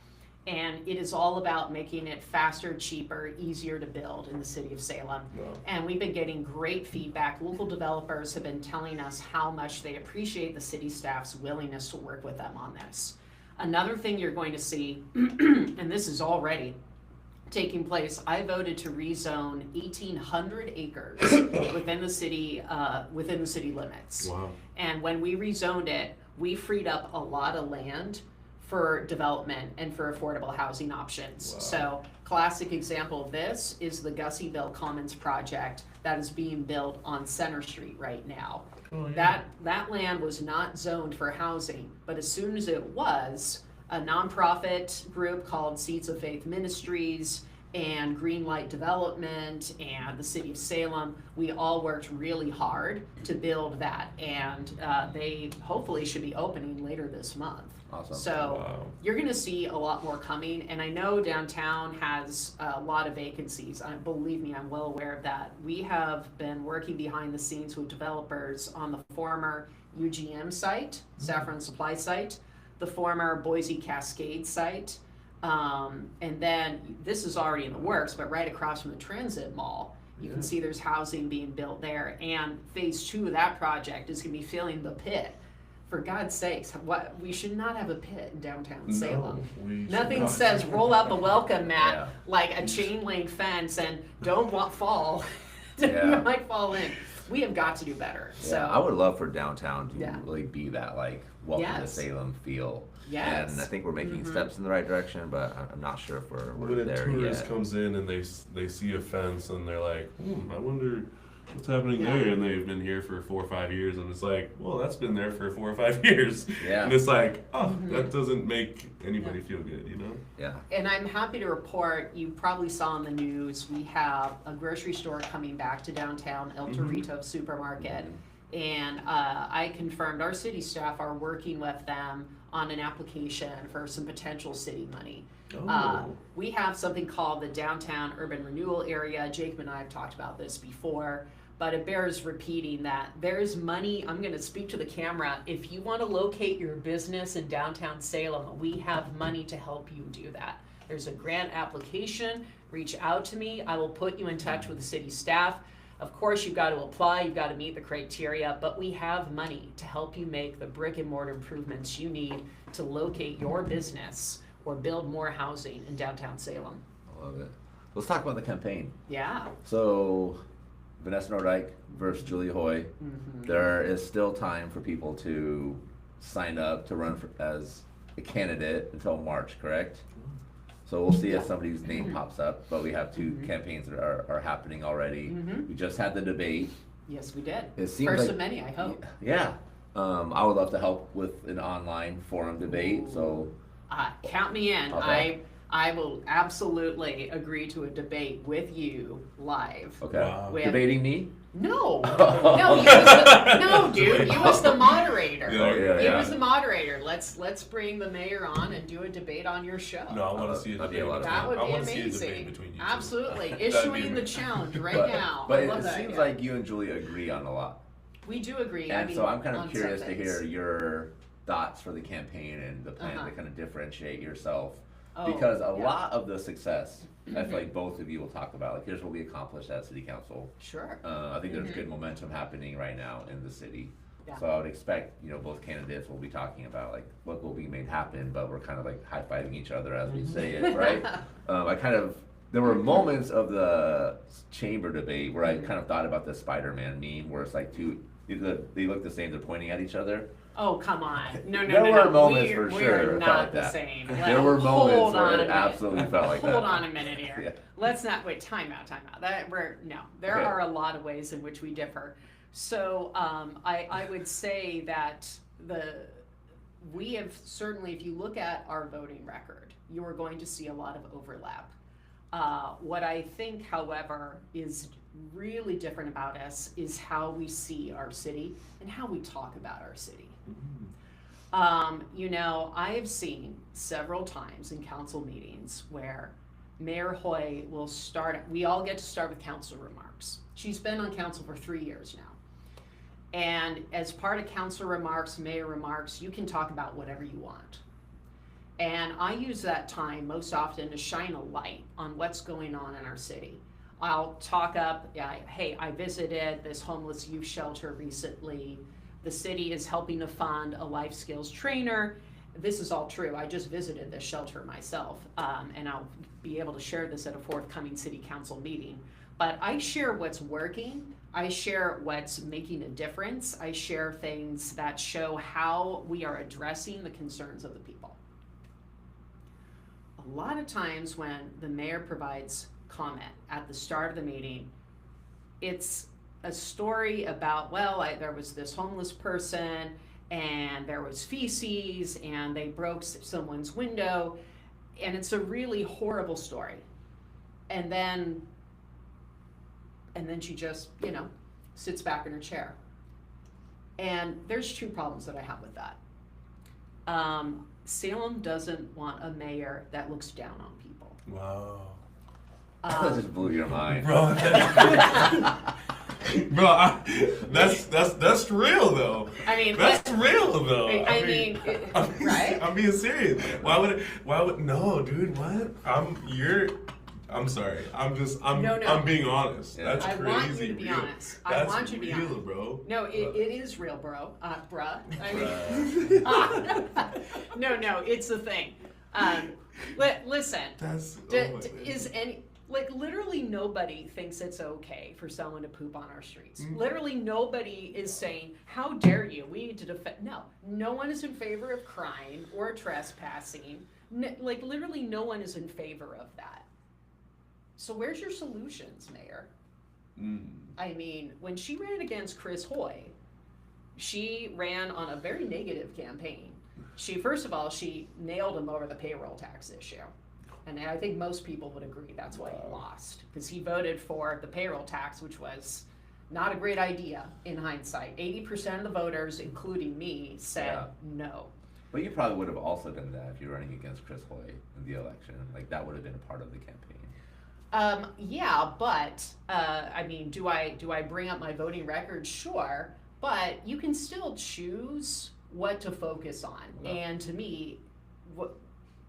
And it is all about making it faster, cheaper, easier to build in the city of Salem. Wow. And we've been getting great feedback. Local developers have been telling us how much they appreciate the city staff's willingness to work with them on this. Another thing you're going to see, and this is already taking place, I voted to rezone 1,800 acres within the city limits. Wow. And when we rezoned it, we freed up a lot of land for development and for affordable housing options. Wow. So, classic example of this is the Gussieville Commons project that is being built on Center Street right now. Oh, yeah. That land was not zoned for housing, but as soon as it was, a nonprofit group called Seeds of Faith Ministries and Greenlight Development and the city of Salem, we all worked really hard to build that, and they hopefully should be opening later this month. Awesome. So Wow. you're gonna see a lot more coming, and I know downtown has a lot of vacancies. Believe me, I'm well aware of that. We have been working behind the scenes with developers on the former UGM site, Saffron Supply site, the former Boise Cascade site, and then this is already in the works, but right across from the Transit Mall, you can see there's housing being built there, and phase 2 of that project is gonna be filling the pit. For God's sakes, what, we should not have a pit in downtown Salem. No, we should Nothing not. says roll out the welcome mat Yeah. like a chain link fence and don't fall. Yeah. You might fall in. We have got to do better. So Yeah, I would love for downtown to Yeah. really be that like welcome to Yes. Salem feel. Yes. And I think we're making steps in the right direction, but I'm not sure if we're When a there tourist yet. comes in and they see a fence and they're like, I wonder what's happening Yeah. there, and they've been here for 4 or 5 years, and it's like, well, that's been there for 4 or 5 years. Yeah. And it's like, oh, that doesn't make anybody feel good, you know? Yeah. And I'm happy to report, you probably saw in the news, we have a grocery store coming back to downtown, El Torito Supermarket. And I confirmed our city staff are working with them on an application for some potential city money. We have something called the Downtown Urban Renewal Area. Jacob and I have talked about this before, but it bears repeating that there's money. I'm going to speak to the camera. If you want to locate your business in downtown Salem, we have money to help you do that. There's a grant application. Reach out to me. I will put you in touch with the city staff. Of course, you've got to apply, you've got to meet the criteria, but we have money to help you make the brick and mortar improvements you need to locate your business or build more housing in downtown Salem. I love it. Let's talk about the campaign. Yeah. So, Vanessa Nordyke versus Julie Hoy. There is still time for people to sign up to run as a candidate until March, correct? So we'll see if somebody's name pops up, but we have two campaigns that are happening already. We just had the debate. Yes, we did. It seems First like, of many, I hope. Yeah. I would love to help with an online forum debate, so. Count me in. Okay. I will absolutely agree to a debate with you live. Okay. Wow. With- Debating me? No, no, no, dude, you as the moderator. Yeah. You as the moderator. Let's bring the mayor on and do a debate on your show. No, I want to see a That'd be debate. a lot of That would I be want to see a debate amazing. between you two. Absolutely. That'd be Issuing the amazing. challenge right But, now. but I love it that seems idea. like you and Julia agree on a lot. We do agree. And I mean, so I'm kind on of curious some to things. hear your thoughts for the campaign and the plan Uh-huh. to kind of differentiate yourself. Oh, Because a yeah. lot of the success, I feel like both of you will talk about, like, here's what we accomplished at city council. Sure. I think there's good momentum happening right now in the city. Yeah. So I would expect, both candidates will be talking about, like, what will be made happen, but we're kind of like high-fiving each other as we say it, right? There were moments of the chamber debate where I kind of thought about the Spider-Man meme, where it's like they look the same, they're pointing at each other. Oh, come on. No. There were moments We're for sure We're it felt not like the that. same. There were Hold moments on where a it minute. absolutely felt like that. Hold on a minute here. Yeah. Let's not wait. Time out. There Okay. are a lot of ways in which we differ. So I would say that we have certainly, if you look at our voting record, you are going to see a lot of overlap. What I think, however, is really different about us is how we see our city and how we talk about our city. I have seen several times in council meetings where Mayor Hoy will we all get to start with council remarks. She's been on council for 3 years now. And as part of council remarks, mayor remarks, you can talk about whatever you want. And I use that time most often to shine a light on what's going on in our city. I'll talk up, hey, I visited this homeless youth shelter recently. The city is helping to fund a life skills trainer. This is all true. I just visited this shelter myself, and I'll be able to share this at a forthcoming city council meeting. But I share what's working. I share what's making a difference. I share things that show how we are addressing the concerns of the people. A lot of times when the mayor provides comment at the start of the meeting, it's a story about, there was this homeless person and there was feces and they broke someone's window, and it's a really horrible story. And then she just, sits back in her chair. And there's two problems that I have with that. Salem doesn't want a mayor that looks down on people. Wow. That just blew your mind. Bro, that's real though. I mean, That's real though. right? I'm being serious. Why would no, dude, what? I'm sorry. I'm being honest. Yeah. That's I crazy. want you to be real. honest. I That's want you to be real, honest. bro. No, it is real, bruh. No, it's the thing. Listen. That's Literally nobody thinks it's okay for someone to poop on our streets. Literally nobody is saying, how dare you, we need to defend. No one is in favor of crime or trespassing. Literally no one is in favor of that. So where's your solutions, Mayor? I mean, when she ran against Chris Hoy, she ran on a very negative campaign. First of all, she nailed him over the payroll tax issue. And I think most people would agree that's why he lost, because he voted for the payroll tax, which was not a great idea in hindsight. 80% of the voters, including me, said no. But you probably would have also done that if you were running against Chris Hoy in the election. Like, that would have been a part of the campaign. Do I bring up my voting record? Sure, but you can still choose what to focus on. Yeah. And to me,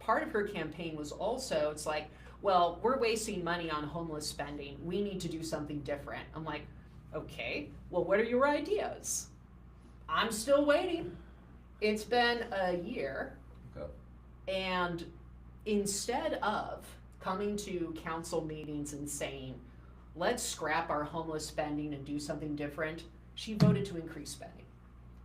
part of her campaign was also, it's like, we're wasting money on homeless spending. We need to do something different. I'm like, okay, what are your ideas? I'm still waiting. It's been a year. Okay. And instead of coming to council meetings and saying, let's scrap our homeless spending and do something different, she voted to increase spending.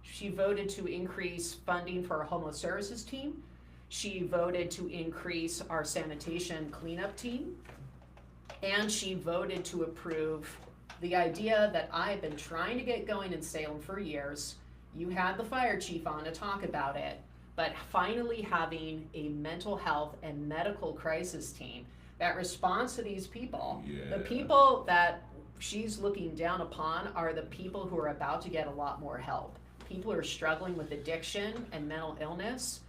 She voted to increase funding for our homeless services team. She voted to increase our sanitation cleanup team. And she voted to approve the idea that I've been trying to get going in Salem for years. You had the fire chief on to talk about it, but finally having a mental health and medical crisis team that responds to these people. Yeah. The people that she's looking down upon are the people who are about to get a lot more help. People who are struggling with addiction and mental illness.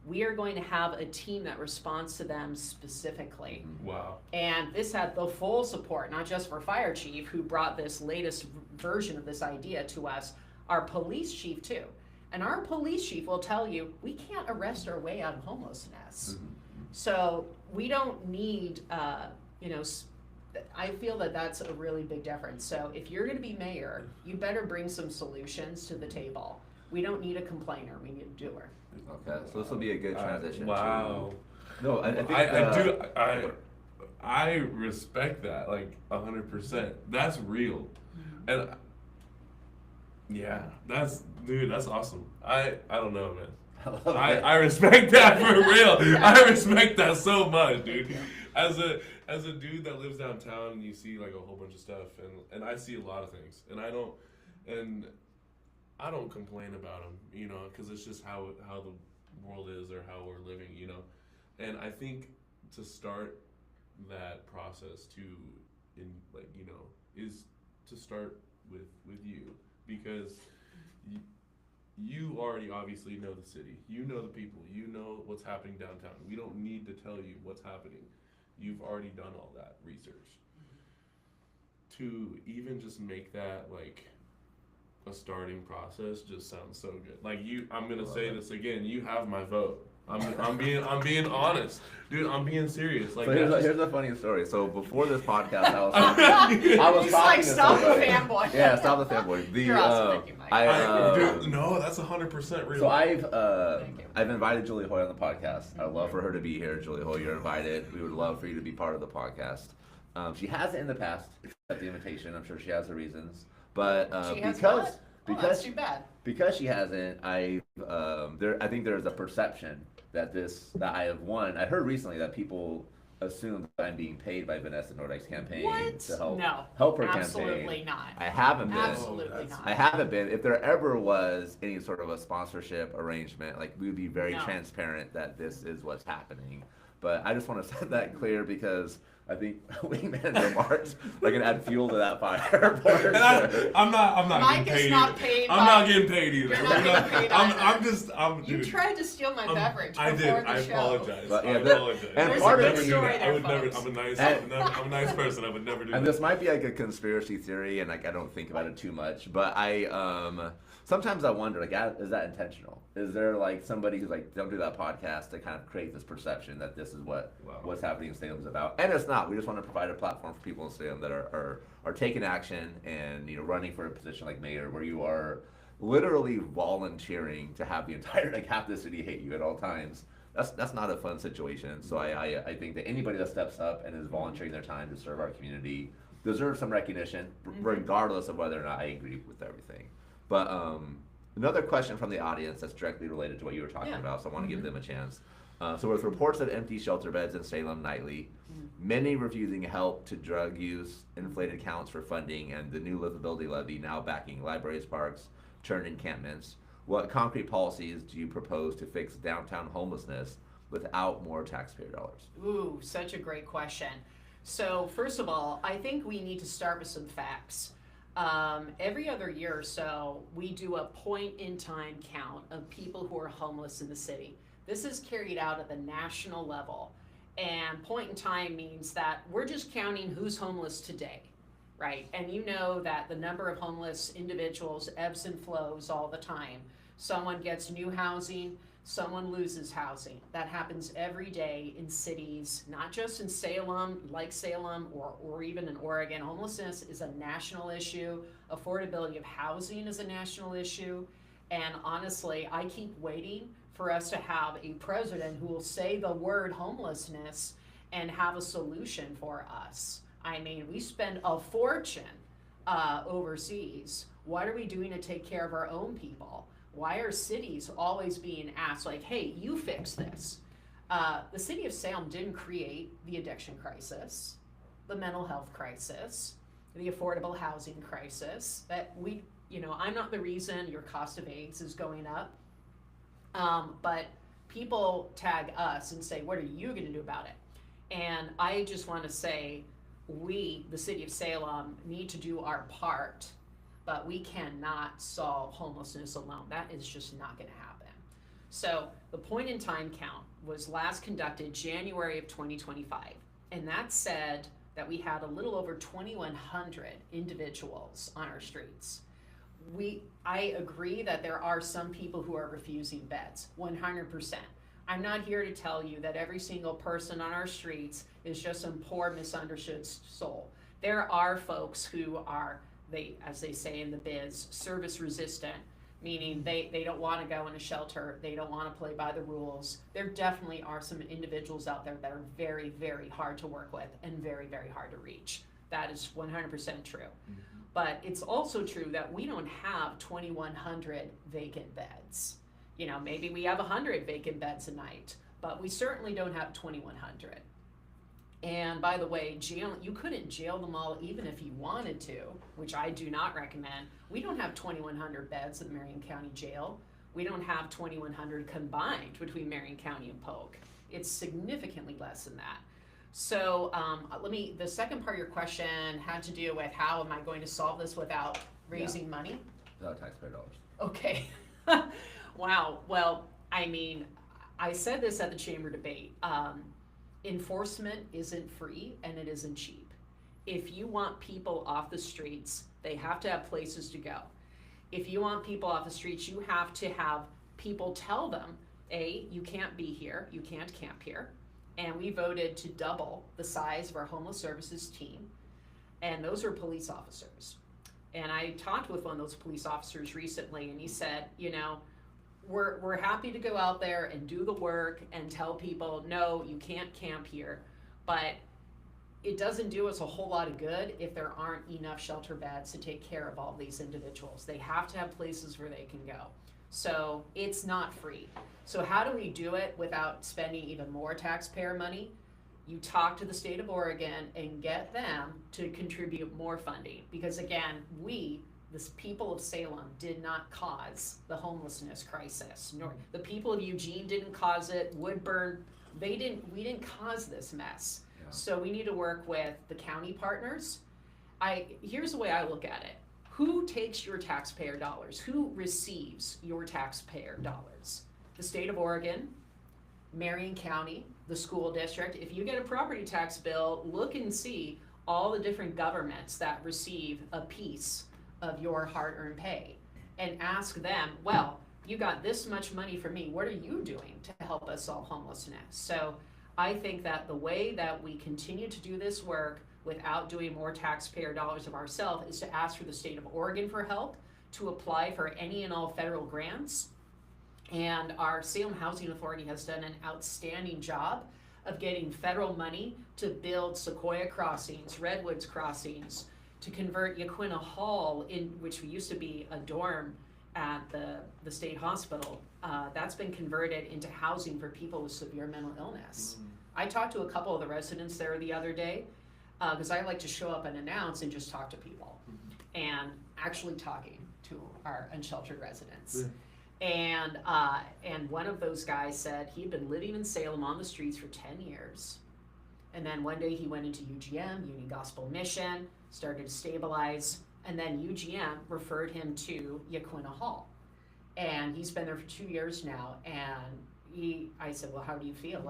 We are going to have a team that responds to them specifically. Wow. And this had the full support, not just for fire chief, who brought this latest version of this idea to us, our police chief too. And our police chief will tell you, we can't arrest our way out of homelessness. So we don't need, I feel that that's a really big difference. So if you're gonna be mayor, you better bring some solutions to the table. We don't need a complainer, we need a doer. Okay, so this will be a good transition. Wow. No, I think I respect that like 100%. That's real, and yeah, that's awesome. I don't know, man. I respect that for real. I respect that so much, dude. As a dude that lives downtown, and you see like a whole bunch of stuff, and I see a lot of things, and I don't complain about them, because it's just how the world is or how we're living, and I think to start that process is to start with you, because you already obviously know the city, you know the people, you know what's happening downtown. We don't need to tell you what's happening. You've already done all that research. To even just make that like a starting process just sounds so good. Like I'm gonna say this again. You have my vote. I'm being honest, dude. I'm being serious. Like, so here's a funny story. So before this podcast, I was talking to stop the somebody. fanboy. Yeah, stop the fanboy. You're awesome, thank you, Mike. No, that's 100% real. So I've invited Julie Hoy on the podcast. I'd love for her to be here. Julie Hoy, you're invited. We would love for you to be part of the podcast. She hasn't in the past accepted the invitation. I'm sure she has her reasons, but that's too bad. Because she hasn't, I think there's a perception that I have won. I heard recently that people assume that I'm being paid by Vanessa Nordyke's campaign to help her campaign. Absolutely not. I haven't been. Absolutely not. I haven't been. If there ever was any sort of a sponsorship arrangement, like we would be very transparent that this is what's happening. But I just want to set that clear because I think Wingman's remarks are gonna add fuel to that fire. I'm not Mike getting paid. is not paid. I'm not getting paid either. You're not getting paid I'm You dude, tried to steal my beverage before I did. the I show. apologize. But, yeah, I apologize. and There's part a of good it, story there, I would never. folks. I'm a nice person. I would never do that. And this might be like a conspiracy theory, and like I don't think about it too much. But I sometimes I wonder, like, is that intentional? Is there like somebody who's like, don't do that podcast to kind of create this perception that this is what's happening in Salem is about? And it's not. We just want to provide a platform for people in Salem that are taking action and running for a position like mayor, where you are literally volunteering to have the entire half the city hate you at all times. That's not a fun situation. So I think that anybody that steps up and is volunteering their time to serve our community deserves some recognition, regardless of whether or not I agree with everything. But another question from the audience that's directly related to what you were talking about, so I want to give them a chance. So with reports of empty shelter beds in Salem nightly, many refusing help to drug use, inflated counts for funding, and the new livability levy now backing libraries, parks, turned encampments, what concrete policies do you propose to fix downtown homelessness without more taxpayer dollars? Ooh, such a great question. So first of all, I think we need to start with some facts. Every other year or so, we do a point in time count of people who are homeless in the city. This is carried out at the national level. And point in time means that we're just counting who's homeless today, right? And you know that the number of homeless individuals ebbs and flows all the time. Someone gets new housing, someone loses housing. That happens every day in cities, not just in Salem, like Salem, or even in Oregon. Homelessness is a national issue. Affordability of housing is a national issue. And honestly, I keep waiting for us to have a president who will say the word homelessness and have a solution for us. I mean, we spend a fortune overseas. What are we doing to take care of our own people? Why are cities always being asked, like, hey, you fix this? The city of Salem didn't create the addiction crisis, the mental health crisis, the affordable housing crisis. That we, I'm not the reason your cost of eggs is going up. But people tag us and say, what are you going to do about it? And I just want to say, we, the city of Salem, need to do our part, but we cannot solve homelessness alone. That is just not going to happen. So the point in time count was last conducted January of 2025. And that said that we had a little over 2,100 individuals on our streets. I agree that there are some people who are refusing beds, 100%. I'm not here to tell you that every single person on our streets is just some poor, misunderstood soul. There are folks who are, as they say in the biz, service resistant, meaning they don't want to go in a shelter, they don't want to play by the rules. There definitely are some individuals out there that are very, very hard to work with and very, very hard to reach. That is 100% true. But it's also true that we don't have 2,100 vacant beds. Maybe we have 100 vacant beds a night, but we certainly don't have 2,100. And by the way, you couldn't jail them all even if you wanted to, which I do not recommend. We don't have 2,100 beds at the Marion County Jail. We don't have 2,100 combined between Marion County and Polk. It's significantly less than that. So the second part of your question had to do with how am I going to solve this without raising money? Without taxpayer dollars. Okay. Wow. Well, I said this at the chamber debate. Enforcement isn't free and it isn't cheap. If you want people off the streets, they have to have places to go. If you want people off the streets, you have to have people tell them, you can't be here, you can't camp here. And we voted to double the size of our homeless services team. And those are police officers. And I talked with one of those police officers recently, and he said, we're happy to go out there and do the work and tell people, no, you can't camp here. But it doesn't do us a whole lot of good if there aren't enough shelter beds to take care of all these individuals. They have to have places where they can go. So it's not free. So how do we do it without spending even more taxpayer money? You talk to the state of Oregon and get them to contribute more funding. Because again, the people of Salem did not cause the homelessness crisis, nor the people of Eugene didn't cause it, Woodburn, we didn't cause this mess. Yeah. So we need to work with the county partners. Here's the way I look at it. Who takes your taxpayer dollars? Who receives your taxpayer dollars? The state of Oregon, Marion County, the school district. If you get a property tax bill, look and see all the different governments that receive a piece of your hard-earned pay and ask them, well, you got this much money from me, what are you doing to help us solve homelessness? So I think that the way that we continue to do this work without doing more taxpayer dollars of ourselves is to ask for the state of Oregon for help, to apply for any and all federal grants. And our Salem Housing Authority has done an outstanding job of getting federal money to build Sequoia crossings, Redwoods crossings, to convert Yaquina Hall, which used to be a dorm at the state hospital. That's been converted into housing for people with severe mental illness. I talked to a couple of the residents there the other day, because I like to show up and announce and just talk to people, and actually talking to our unsheltered residents. And one of those guys said he'd been living in Salem on the streets for 10 years. And then one day he went into UGM, Union Gospel Mission, started to stabilize, and then UGM referred him to Yaquina Hall. And he's been there for 2 years now, and I said, well, how do you feel?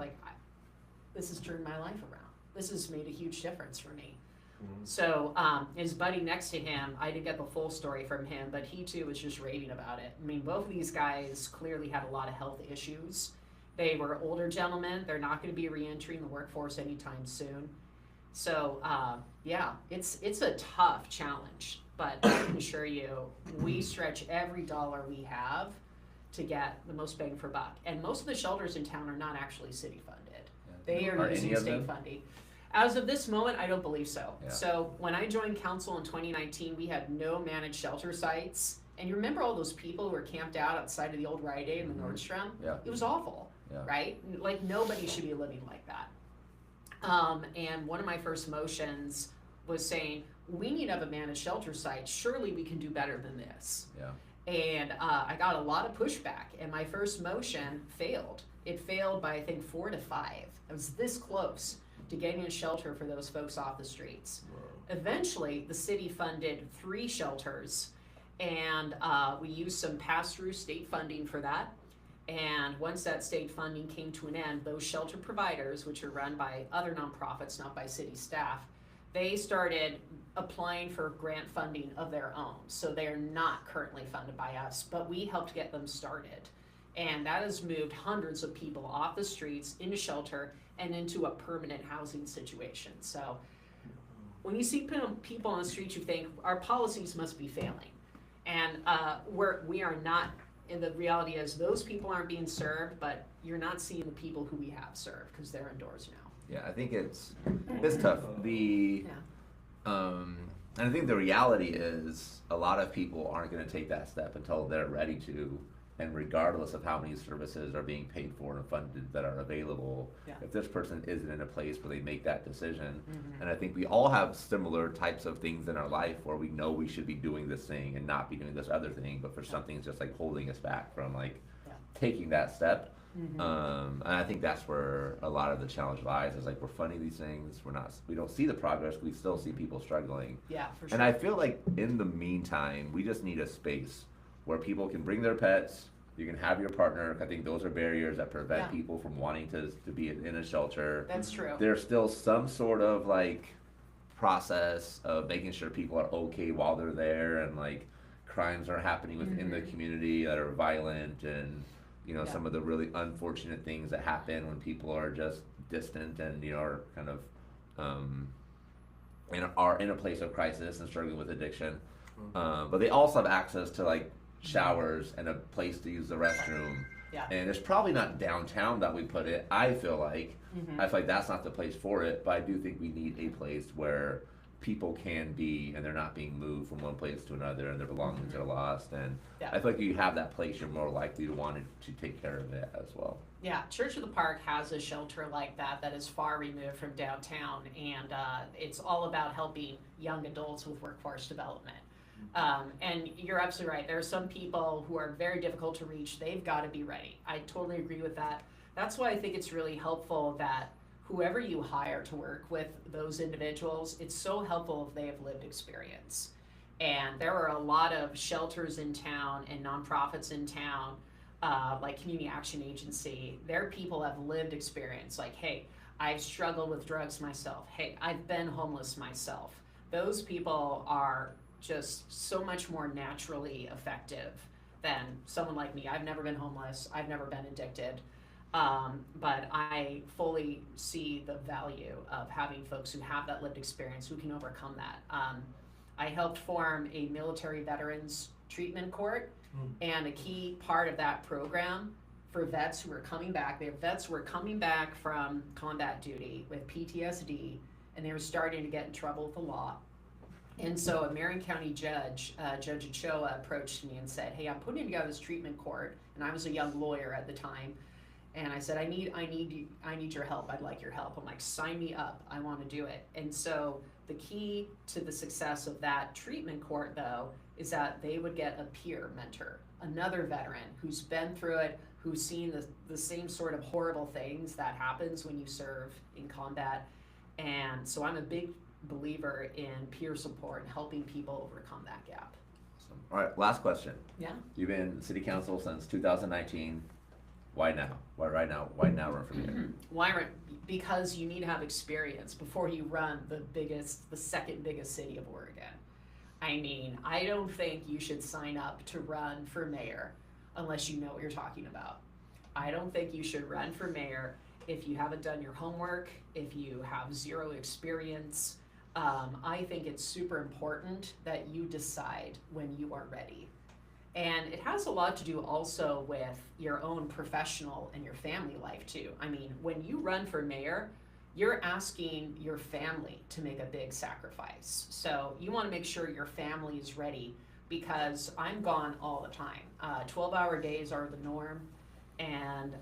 This has turned my life around. This has made a huge difference for me. Mm-hmm. So his buddy next to him, I didn't get the full story from him, but he too was just raving about it. Both of these guys clearly had a lot of health issues. They were older gentlemen. They're not going to be re-entering the workforce anytime soon. So it's a tough challenge, but I can assure you, we stretch every dollar we have to get the most bang for buck. And most of the shelters in town are not actually city funded. Yeah. They are using state funding. As of this moment, I don't believe so. Yeah. So when I joined council in 2019, we had no managed shelter sites. And you remember all those people who were camped out outside of the old Rite Aid and the Nordstrom? Yeah. It was awful. Yeah. right? Like nobody should be living like that. And one of my first motions was saying, we need to have a managed shelter site. Surely we can do better than this. Yeah. And I got a lot of pushback, and my first motion failed. It failed by, I think, 4 to 5. I was this close to getting a shelter for those folks off the streets. Wow. Eventually, the city funded 3 shelters, and we used some pass-through state funding for that. And once that state funding came to an end, those shelter providers, which are run by other nonprofits, not by city staff, they started applying for grant funding of their own. So they're not currently funded by us, but we helped get them started. And that has moved hundreds of people off the streets into shelter and into a permanent housing situation. So when you see people on the streets, you think our policies must be failing. And we are not, and the reality is those people aren't being served, but you're not seeing the people who we have served because they're indoors now. Yeah, I think it's tough. And I think the reality is a lot of people aren't going to take that step until they're ready to. And regardless of how many services are being paid for and funded that are available, Yeah. if this person isn't in a place where they make that decision, and I think we all have similar types of things in our life where we know we should be doing this thing and not be doing this other thing, but for something's just like holding us back from like taking that step. And I think that's where a lot of the challenge lies, is like we're funding these things, we don't see the progress, we still see people struggling. Yeah, for sure. And I feel like in the meantime, we just need a space where people can bring their pets, you can have your partner. I think those are barriers that prevent people from wanting to be in a shelter. That's true. There's still some sort of like process of making sure people are okay while they're there, and like crimes are happening within the community that are violent, and some of the really unfortunate things that happen when people are just distant and are kind of are in a place of crisis and struggling with addiction. But they also have access to like showers and a place to use the restroom. Yeah. And it's probably not downtown that we put it. I feel like that's not the place for it, but I do think we need a place where people can be and they're not being moved from one place to another and their belongings are lost. And I feel like if you have that place, you're more likely to want to take care of it as well. Yeah, Church of the Park has a shelter like that is far removed from downtown, and it's all about helping young adults with workforce development. And you're absolutely right. There are some people who are very difficult to reach. They've got to be ready. I totally agree with that. That's why I think it's really helpful that whoever you hire to work with those individuals, it's so helpful if they have lived experience. And there are a lot of shelters in town and nonprofits in town, like Community Action Agency. Their people have lived experience. Like, hey, I've struggled with drugs myself. Hey, I've been homeless myself. Those people are just so much more naturally effective than someone like me. I've never been homeless. I've never been addicted. But I fully see the value of having folks who have that lived experience, who can overcome that. I helped form a military veterans treatment court, and a key part of that program for vets who are coming back, they have vets who are coming back from combat duty with PTSD, and they were starting to get in trouble with the law. And so a Marion County judge, Judge Ochoa, approached me and said, hey, I'm putting together this treatment court, and I was a young lawyer at the time, and I said, I need your help. I'd like your help. I'm like, sign me up. I want to do it. And so the key to the success of that treatment court, though, is that they would get a peer mentor, another veteran who's been through it, who's seen the same sort of horrible things that happens when you serve in combat. And so I'm a big believer in peer support and helping people overcome that gap. Awesome. All right, last question. Yeah. You've been city council since 2019. Why now? Why right now? Why now run for mayor? Why run? Because you need to have experience before you run the second biggest city of Oregon. I mean, I don't think you should sign up to run for mayor unless you know what you're talking about. I don't think you should run for mayor if you haven't done your homework, if you have zero experience. I think it's super important that you decide when you are ready. And it has a lot to do also with your own professional and your family life too. I mean, when you run for mayor, you're asking your family to make a big sacrifice. So you want to make sure your family is ready, because I'm gone all the time. 12-hour days are the norm. And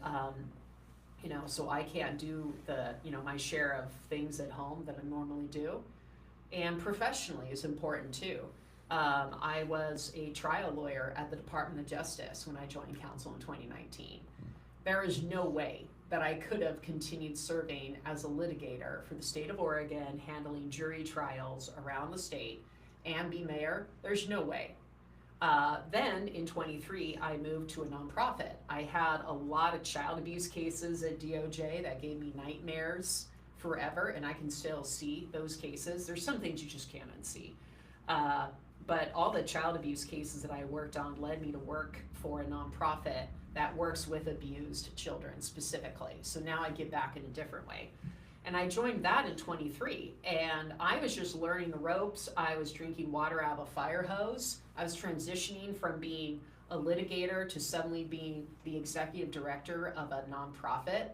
so I can't do my share of things at home that I normally do. And professionally is important too. I was a trial lawyer at the Department of Justice when I joined council in 2019. There is no way that I could have continued serving as a litigator for the state of Oregon, handling jury trials around the state, and be mayor. There's no way. Then in 23, I moved to a nonprofit. I had a lot of child abuse cases at DOJ that gave me nightmares forever, and I can still see those cases. There's some things you just can't unsee. But all the child abuse cases that I worked on led me to work for a nonprofit that works with abused children specifically. So now I give back in a different way. And I joined that in 23, and I was just learning the ropes. I was drinking water out of a fire hose. I was transitioning from being a litigator to suddenly being the executive director of a nonprofit.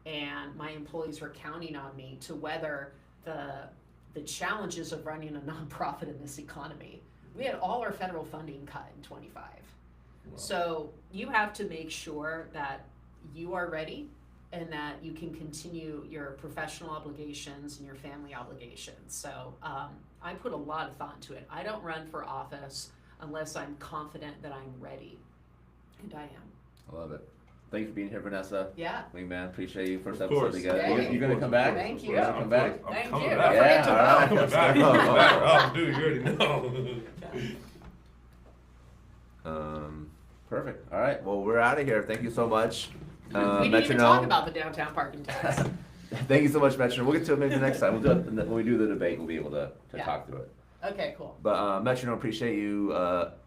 And my employees were counting on me to weather the challenges of running a nonprofit in this economy. We had all our federal funding cut in 25. Wow. So you have to make sure that you are ready and that you can continue your professional obligations and your family obligations. So I put a lot of thought into it. I don't run for office unless I'm confident that I'm ready, and I am. I love it. Thanks for being here, Vanessa. Yeah. Wingman, appreciate you. First Of episode course. together. Thank You gonna come back? Thank you. You gonna come back? I'm Thank coming you. back. Don't forget Yeah, to all right. I'm coming back. I'm coming back. Oh, dude, you already know. Perfect. All right. Well, we're out of here. Thank you so much. We didn't even Metronome. talk about the downtown parking tax. Thank you so much, Metronome. We'll get to it maybe the next time. We'll do it when we do the debate. We'll be able to Yeah. talk through it. Okay, cool. But Metronome, appreciate you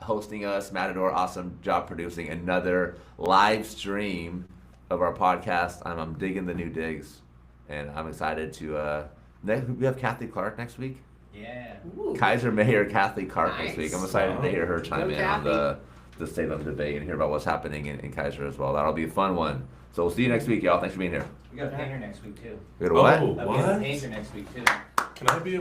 hosting us. Matador, awesome job producing another live stream of our podcast. I'm digging the new digs, and I'm excited to. We have Kathy Clark next week. Yeah. Ooh. Kaiser Mayor Kathy Clark next Nice. week. I'm excited to hear her chime Go in on Kathy. the Salem debate and hear about what's happening in Kaiser as well. That'll be a fun one. So we'll see you next week, y'all. Thanks for being here. We got a painter next week too. We got a what? Oh, We have a what? painter next week too. Can I be a